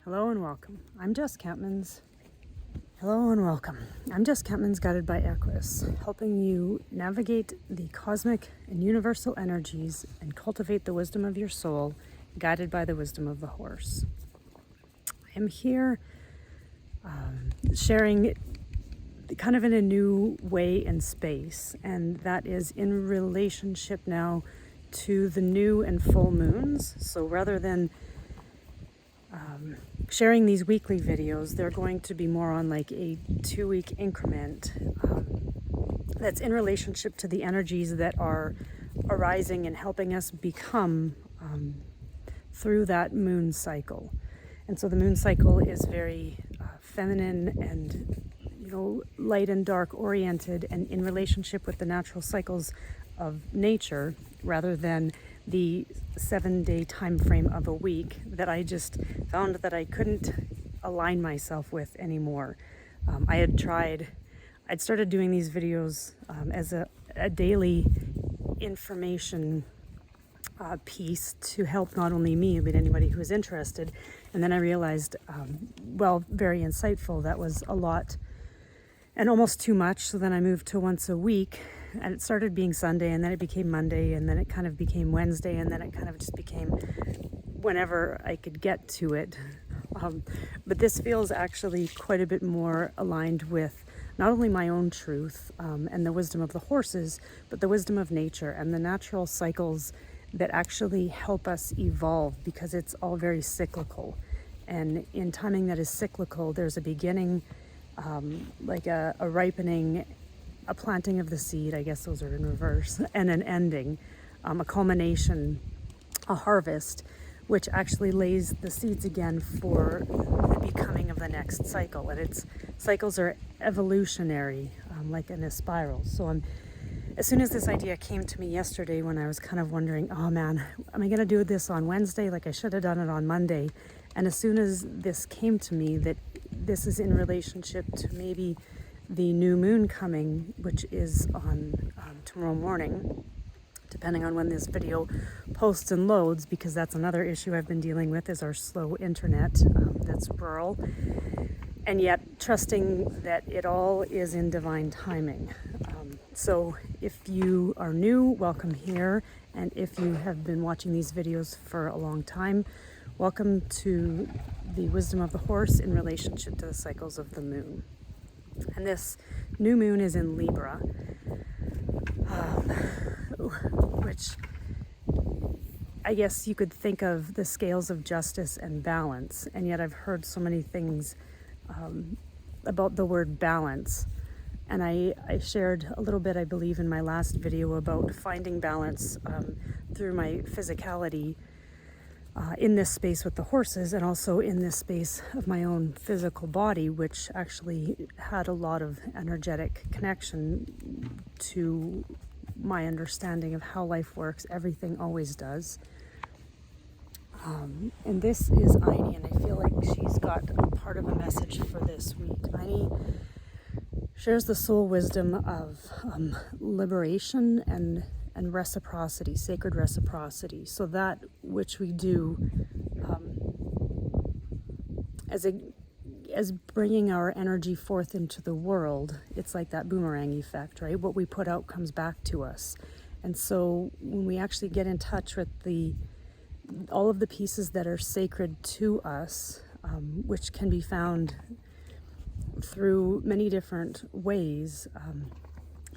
Hello and welcome. I'm Jess Campmans. Hello and welcome. I'm Jess Campmans Guided by Equus, helping you navigate the cosmic and universal energies and cultivate the wisdom of your soul, guided by the wisdom of the horse. I am here sharing kind of in a new way and space, and that is in relationship now to the new and full moons. So rather than sharing these weekly videos, they're going to be more on like a 2-week increment that's in relationship to the energies that are arising and helping us become through that moon cycle. And so the moon cycle is very feminine and light and dark oriented, and in relationship with the natural cycles of nature rather than the 7-day time frame of a week that I just found that I couldn't align myself with anymore. I'd started doing these videos as a daily information piece to help not only me but anybody who is interested, and then I realized very insightful, that was a lot and almost too much. So then I moved to once a week, and it started being Sunday, and then it became Monday, and then it kind of became Wednesday, and then it kind of just became whenever I could get to it. But this feels actually quite a bit more aligned with not only my own truth and the wisdom of the horses, but the wisdom of nature and the natural cycles that actually help us evolve, because it's all very cyclical. And in timing that is cyclical, there's a beginning, like a ripening, a planting of the seed, I guess those are in reverse, and an ending, a culmination, a harvest, which actually lays the seeds again for the becoming of the next cycle. And cycles are evolutionary, like in a spiral. So as soon as this idea came to me yesterday, when I was kind of wondering, oh man, am I going to do this on Wednesday? Like I should have done it on Monday. And as soon as this came to me, that this is in relationship to maybe the new moon coming, which is on tomorrow morning, depending on when this video posts and loads, because that's another issue I've been dealing with, is our slow internet that's rural, and yet trusting that it all is in divine timing. So if you are new, welcome here, and if you have been watching these videos for a long time, welcome to the wisdom of the horse in relationship to the cycles of the moon. And this new moon is in Libra, which I guess you could think of the scales of justice and balance, and yet I've heard so many things about the word balance. And I shared a little bit, I believe, in my last video about finding balance through my physicality in this space with the horses, and also in this space of my own physical body, which actually had a lot of energetic connection to my understanding of how life works. Everything always does. And this is Aini, and I feel like she's got part of a message for this week. Aini shares the soul wisdom of liberation and reciprocity, sacred reciprocity. So that which we do as bringing our energy forth into the world, it's like that boomerang effect, right? What we put out comes back to us. And so when we actually get in touch with all of the pieces that are sacred to us, which can be found through many different ways,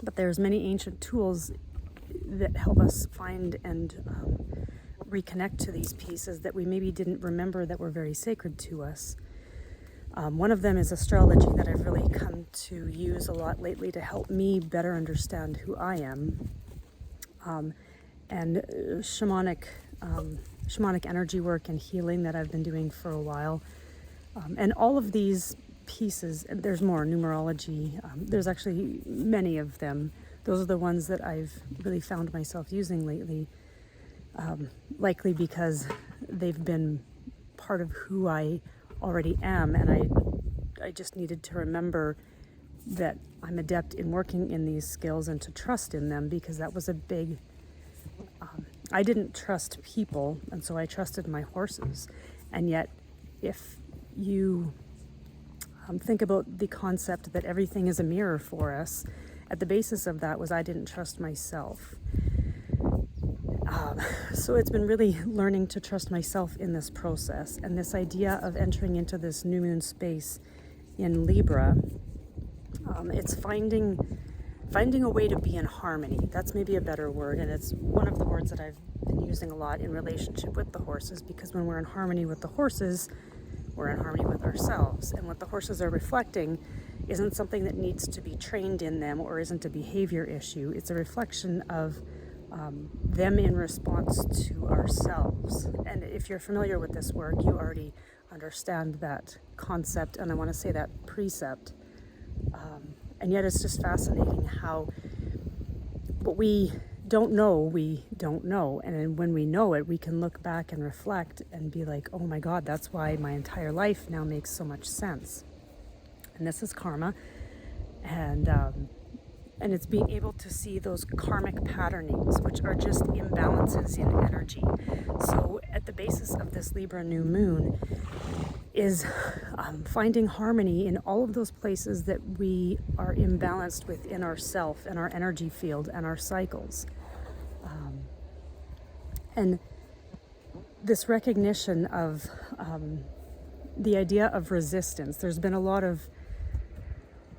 but there's many ancient tools that help us find and reconnect to these pieces that we maybe didn't remember that were very sacred to us. One of them is astrology, that I've really come to use a lot lately to help me better understand who I am, and shamanic energy work and healing that I've been doing for a while. And all of these pieces, and there's more, numerology, there's actually many of them. Those are the ones that I've really found myself using lately, likely because they've been part of who I already am, and I just needed to remember that I'm adept in working in these skills and to trust in them, because that was a big, I didn't trust people, and so I trusted my horses. And yet, if you think about the concept that everything is a mirror for us, at the basis of that was I didn't trust myself. So it's been really learning to trust myself in this process, and this idea of entering into this new moon space in Libra, it's finding a way to be in harmony. That's maybe a better word, and it's one of the words that I've been using a lot in relationship with the horses, because when we're in harmony with the horses, we're in harmony with ourselves, and what the horses are reflecting isn't something that needs to be trained in them or isn't a behavior issue. It's a reflection of them in response to ourselves. And if you're familiar with this work, you already understand that concept, and I want to say that precept. And yet it's just fascinating how what we don't know, and then when we know it, we can look back and reflect and be like, oh my God, that's why my entire life now makes so much sense. And this is karma, and it's being able to see those karmic patternings, which are just imbalances in energy. So at the basis of this Libra new moon is finding harmony in all of those places that we are imbalanced within ourself and our energy field and our cycles. And this recognition of the idea of resistance. There's been a lot of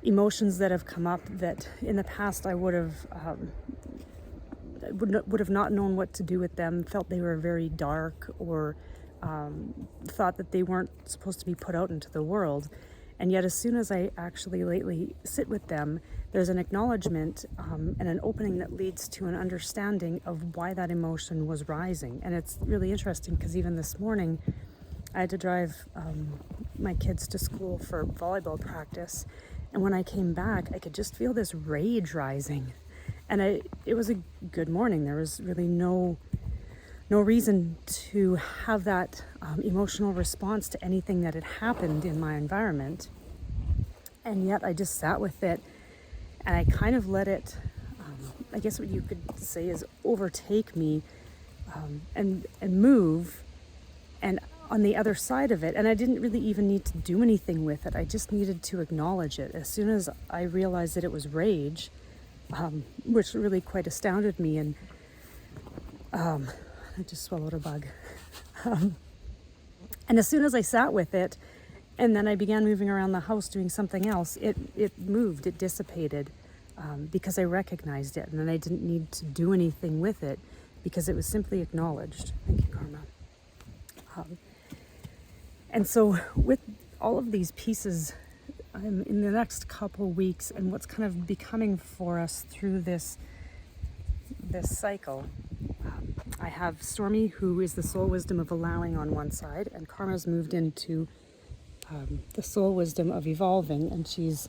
emotions that have come up that in the past I would have not known what to do with them, felt they were very dark, or thought that they weren't supposed to be put out into the world. And yet as soon as I actually lately sit with them, there's an acknowledgement and an opening that leads to an understanding of why that emotion was rising. And it's really interesting because even this morning I had to drive my kids to school for volleyball practice, and when I came back I could just feel this rage rising. And it was a good morning. There was really no reason to have that emotional response to anything that had happened in my environment. And yet I just sat with it, and I kind of let it, I guess what you could say is overtake me, and move, and on the other side of it. And I didn't really even need to do anything with it. I just needed to acknowledge it. As soon as I realized that it was rage, which really quite astounded me, and I just swallowed a bug. And as soon as I sat with it, and then I began moving around the house doing something else, it moved, it dissipated, because I recognized it, and then I didn't need to do anything with it because it was simply acknowledged. Thank you, Karma. And so with all of these pieces, in the next couple weeks, and what's kind of becoming for us through this cycle, I have Stormy, who is the soul wisdom of allowing on one side, and Karma's moved into the soul wisdom of evolving, and she's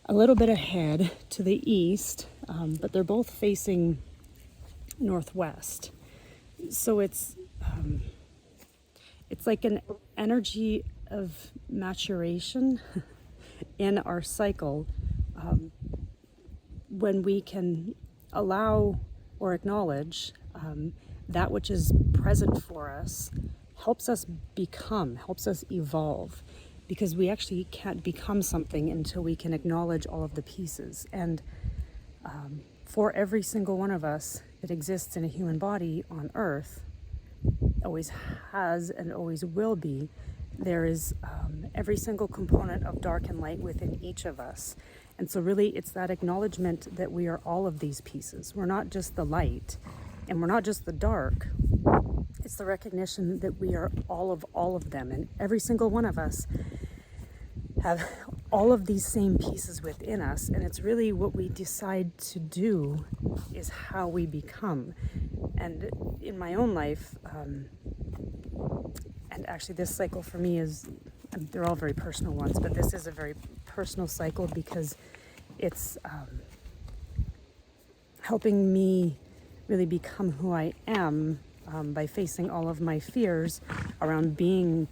a little bit ahead to the east, but they're both facing northwest. So it's like an energy of maturation in our cycle, when we can allow or acknowledge that which is present for us, helps us evolve, because we actually can't become something until we can acknowledge all of the pieces. And for every single one of us that exists in a human body on earth, always has and always will be, there is every single component of dark and light within each of us. And so really it's that acknowledgement that we are all of these pieces. We're not just the light, and we're not just the dark. It's the recognition that we are all of them, and every single one of us have all of these same pieces within us, and it's really what we decide to do is how we become. And in my own life, and actually this cycle for me is, they're all very personal ones, but this is a very personal cycle because it's helping me really become who I am, by facing all of my fears around being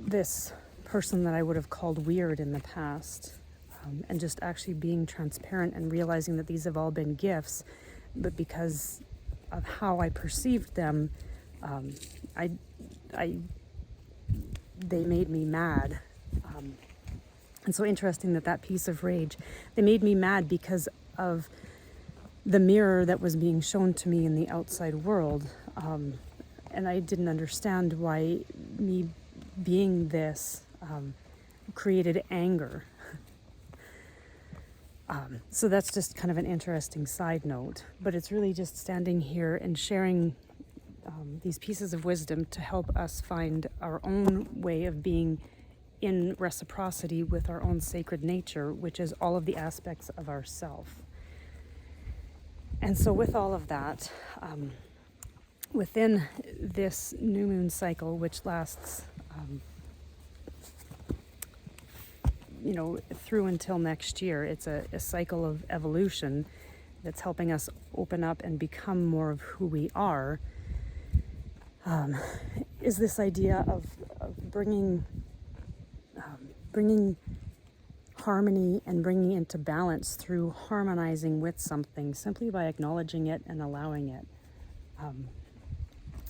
this person that I would have called weird in the past, and just actually being transparent and realizing that these have all been gifts, but because of how I perceived them, I they made me mad. And so interesting that piece of rage, they made me mad because of the mirror that was being shown to me in the outside world. And I didn't understand why me being this created anger. So that's just kind of an interesting side note. But it's really just standing here and sharing these pieces of wisdom to help us find our own way of being in reciprocity with our own sacred nature, which is all of the aspects of ourself. And so with all of that, within this new moon cycle, which lasts, through until next year, it's a cycle of evolution that's helping us open up and become more of who we are, is this idea of bringing harmony and bringing into balance through harmonizing with something simply by acknowledging it and allowing it.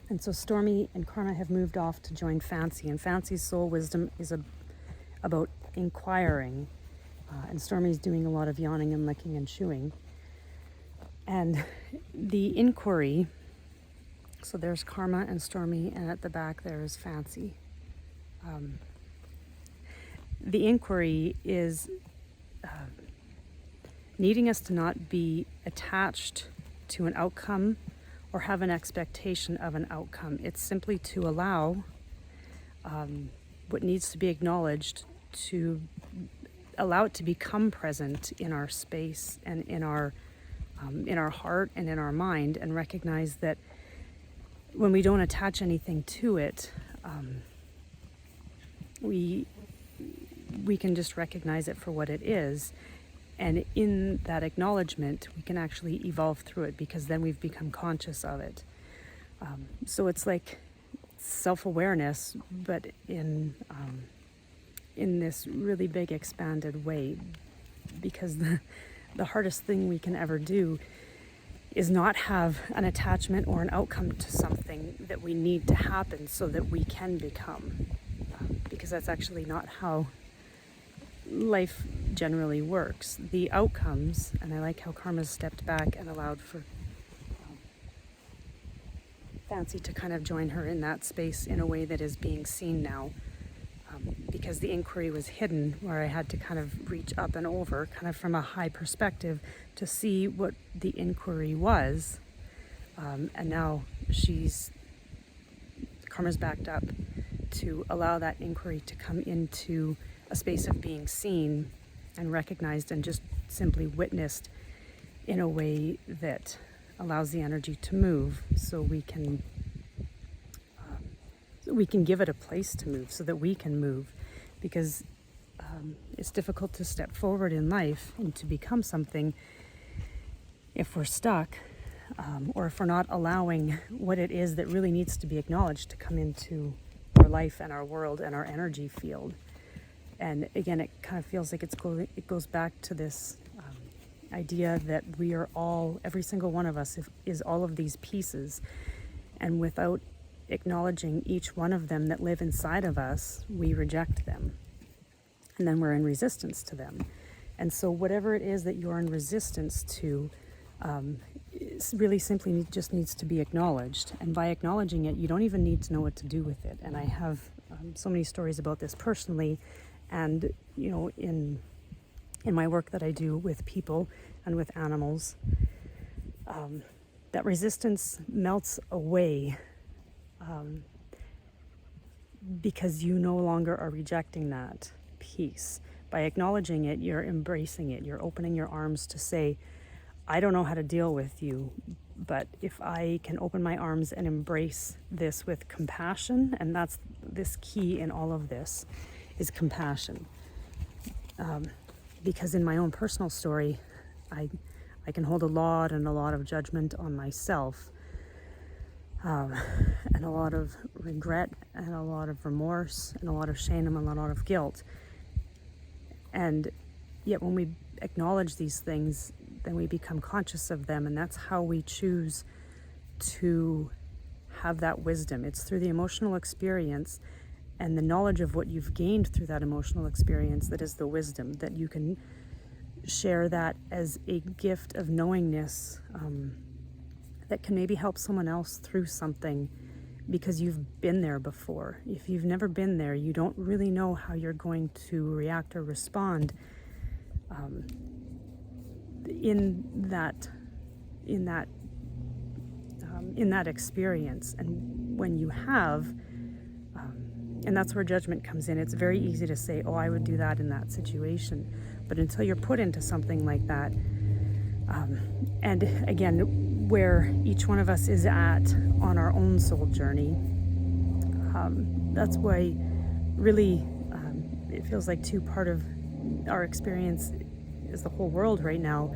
And so Stormy and Karma have moved off to join Fancy, and Fancy's soul wisdom is about inquiring, and Stormy's doing a lot of yawning and licking and chewing. And the inquiry, so there's Karma and Stormy, and at the back there is Fancy. The inquiry is needing us to not be attached to an outcome or have an expectation of an outcome. It's simply to allow what needs to be acknowledged, to allow it to become present in our space and in our heart and in our mind, and recognize that when we don't attach anything to it, we can just recognize it for what it is. And in that acknowledgement, we can actually evolve through it, because then we've become conscious of it. So it's like self-awareness, but in this really big expanded way, because the hardest thing we can ever do is not have an attachment or an outcome to something that we need to happen so that we can become, because that's actually not how life generally works. The outcomes, and I like how Karma stepped back and allowed for Fancy to kind of join her in that space in a way that is being seen now, because the inquiry was hidden, where I had to kind of reach up and over, kind of from a high perspective, to see what the inquiry was. And now Karma's backed up to allow that inquiry to come into a space of being seen and recognized and just simply witnessed in a way that allows the energy to move, so we can give it a place to move, so that we can move, because it's difficult to step forward in life and to become something if we're stuck, or if we're not allowing what it is that really needs to be acknowledged to come into our life and our world and our energy field. And again, it kind of feels like it goes back to this idea that we are all, every single one of us is all of these pieces, and without acknowledging each one of them that live inside of us, we reject them, and then we're in resistance to them. And so whatever it is that you're in resistance to, really simply just needs to be acknowledged. And by acknowledging it, you don't even need to know what to do with it. And I have so many stories about this personally, and in my work that I do with people and with animals, that resistance melts away, because you no longer are rejecting that piece. By acknowledging it, you're embracing it. You're opening your arms to say, I don't know how to deal with you, but if I can open my arms and embrace this with compassion, and that's this key in all of this, is compassion. Because in my own personal story, I can hold a lot of judgment on myself, and a lot of regret, and a lot of remorse, and a lot of shame, and a lot of guilt. And yet when we acknowledge these things, then we become conscious of them, and that's how we choose to have that wisdom. It's through the emotional experience, and the knowledge of what you've gained through that emotional experience, that is the wisdom, that you can share that as a gift of knowingness that can maybe help someone else through something, because you've been there before. If you've never been there, you don't really know how you're going to react or respond in that experience. And when you have, and that's where judgment comes in. It's very easy to say, oh, I would do that in that situation. But until you're put into something like that, and again, where each one of us is at on our own soul journey, that's why really it feels like part of our experience is the whole world right now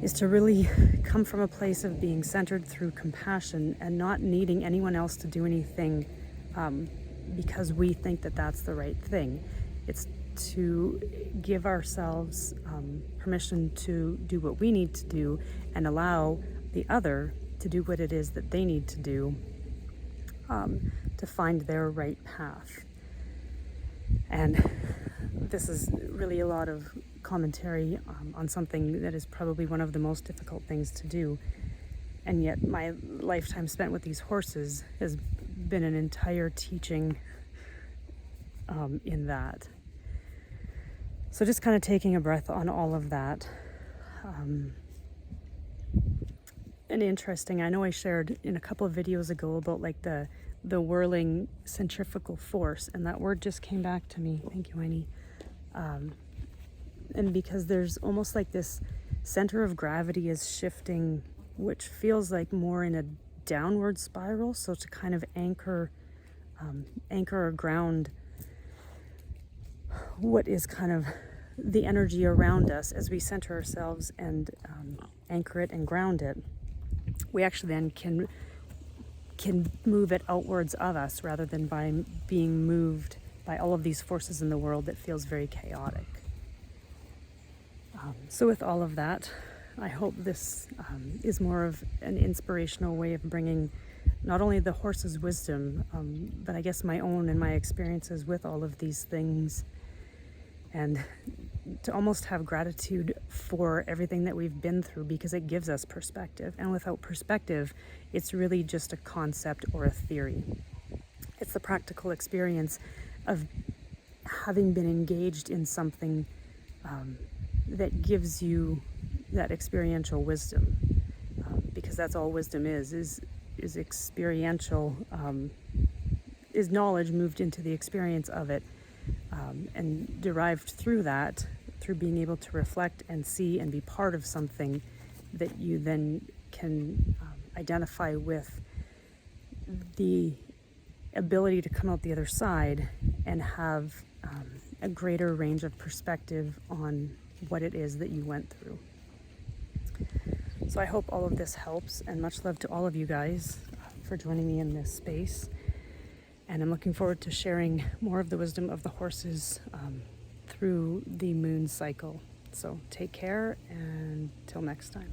is to really come from a place of being centered through compassion and not needing anyone else to do anything because we think that that's the right thing. It's to give ourselves permission to do what we need to do and allow the other to do what it is that they need to do to find their right path. And this is really a lot of commentary on something that is probably one of the most difficult things to do. And yet my lifetime spent with these horses has been an entire teaching in that. So just kind of taking a breath on all of that. And interesting, I know I shared in a couple of videos ago about like the whirling centrifugal force, and that word just came back to me. Thank you, Winnie. And because there's almost like this center of gravity is shifting, which feels like more in a downward spiral. So to kind of anchor or ground what is kind of the energy around us as we center ourselves and anchor it and ground it, we actually then can move it outwards of us rather than by being moved by all of these forces in the world that feels very chaotic. So with all of that, I hope this is more of an inspirational way of bringing not only the horse's wisdom, but I guess my own and my experiences with all of these things, and to almost have gratitude for everything that we've been through, because it gives us perspective. And without perspective, it's really just a concept or a theory. It's the practical experience of having been engaged in something that gives you that experiential wisdom, because that's all wisdom is experiential, is knowledge moved into the experience of it, and derived through that, through being able to reflect and see and be part of something that you then can identify with the ability to come out the other side and have a greater range of perspective on what it is that you went through. So I hope all of this helps, and much love to all of you guys for joining me in this space. And I'm looking forward to sharing more of the wisdom of the horses through the moon cycle. So take care, and till next time.